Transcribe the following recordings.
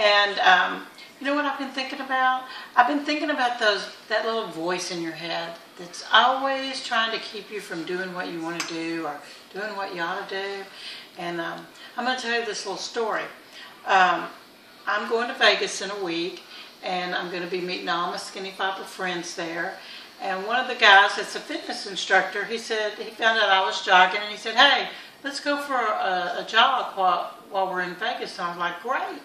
And you know what I've been thinking about? I've been thinking about that little voice in your head that's always trying to keep you from doing what you want to do or doing what you ought to do. And I'm going to tell you this little story. I'm going to Vegas in a week, and I'm going to be meeting all my Skinny Fiber friends there. And one of the guys that's a fitness instructor, he found out I was jogging, and he said, "Hey, let's go for a jog while we're in Vegas." And I was like, "Great."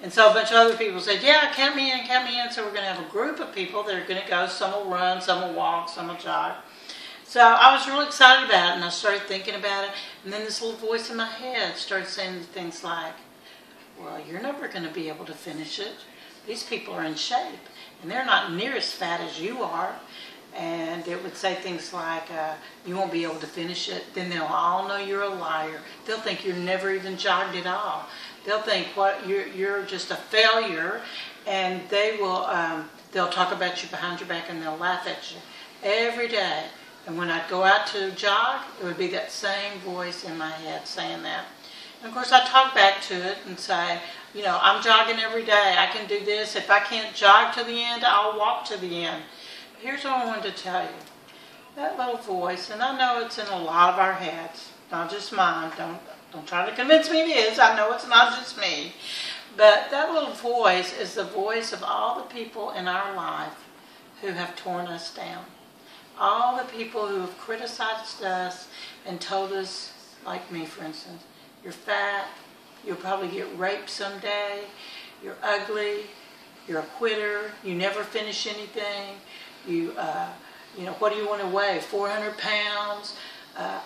And so a bunch of other people said, "Yeah, count me in, count me in." So we're going to have a group of people that are going to go. Some will run, some will walk, some will jog. So I was really excited about it, and I started thinking about it. And then this little voice in my head started saying things like, "Well, you're never going to be able to finish it. These people are in shape, and they're not near as fat as you are." And it would say things like, "You won't be able to finish it." Then they'll all know you're a liar. They'll think you're never even jogged at all. They'll think you're just a failure, and they'll talk about you behind your back, and they'll laugh at you every day. And when I'd go out to jog, it would be that same voice in my head saying that. And of course, I talk back to it and say, you know, I'm jogging every day. I can do this. If I can't jog to the end, I'll walk to the end. But here's what I wanted to tell you. That little voice, and I know it's in a lot of our heads, not just mine. Don't try to convince me it is. I know it's not just me. But that little voice is the voice of all the people in our life who have torn us down. All the people who have criticized us and told us, like me for instance, "You're fat, you'll probably get raped someday, you're ugly, you're a quitter, you never finish anything, you know, what do you want to weigh, 400 pounds?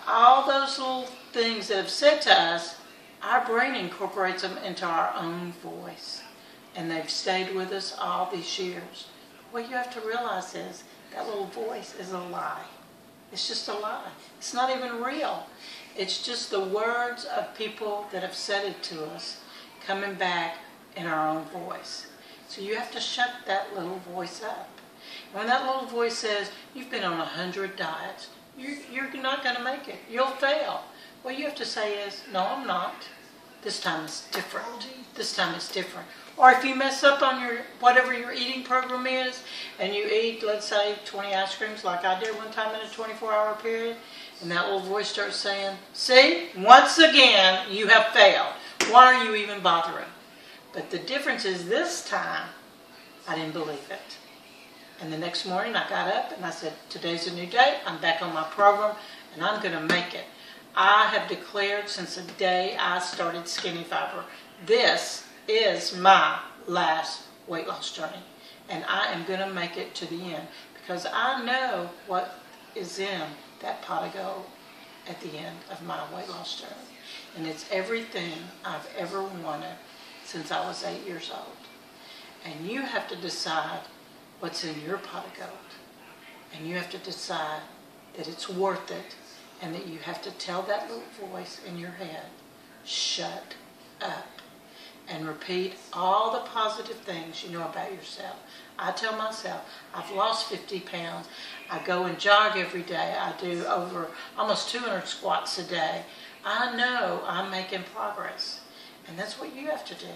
All those little things that have said to us, our brain incorporates them into our own voice. And they've stayed with us all these years. What you have to realize is that little voice is a lie. It's just a lie. It's not even real. It's just the words of people that have said it to us coming back in our own voice. So you have to shut that little voice up. And when that little voice says, "You've been on 100 diets, you're not going to make it. You'll fail." What you have to say is, "No, I'm not. This time it's different. This time it's different." Or if you mess up on whatever your eating program is, and you eat, let's say, 20 ice creams like I did one time in a 24-hour period, and that little voice starts saying, "See, once again, you have failed. Why are you even bothering?" But the difference is this time, I didn't believe it. And the next morning I got up and I said, "Today's a new day. I'm back on my program, and I'm going to make it." I have declared since the day I started Skinny Fiber, this is my last weight loss journey. And I am going to make it to the end because I know what is in that pot of gold at the end of my weight loss journey. And it's everything I've ever wanted since I was 8 years old. And you have to decide what's in your pot of gold. And you have to decide that it's worth it, and that you have to tell that little voice in your head, "Shut up," and repeat all the positive things you know about yourself. I tell myself, I've lost 50 pounds. I go and jog every day. I do over almost 200 squats a day. I know I'm making progress. And that's what you have to do.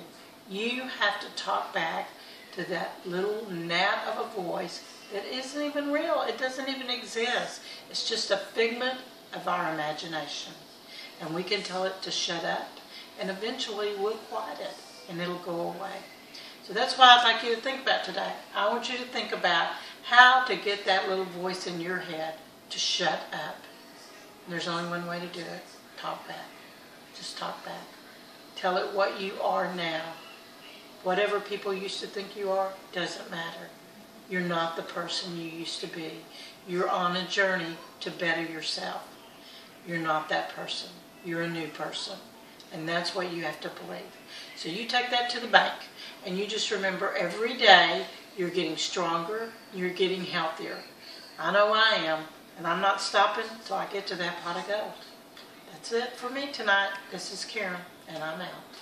You have to talk back to that little gnat of a voice that isn't even real. It doesn't even exist. It's just a figment of our imagination. And we can tell it to shut up, and eventually we'll quiet it, and it'll go away. So that's why I'd like you to think about today. I want you to think about how to get that little voice in your head to shut up. And there's only one way to do it. Talk back. Just talk back. Tell it what you are now. Whatever people used to think you are, doesn't matter. You're not the person you used to be. You're on a journey to better yourself. You're not that person. You're a new person. And that's what you have to believe. So you take that to the bank, and you just remember every day you're getting stronger, you're getting healthier. I know I am, and I'm not stopping until I get to that pot of gold. That's it for me tonight. This is Karen, and I'm out.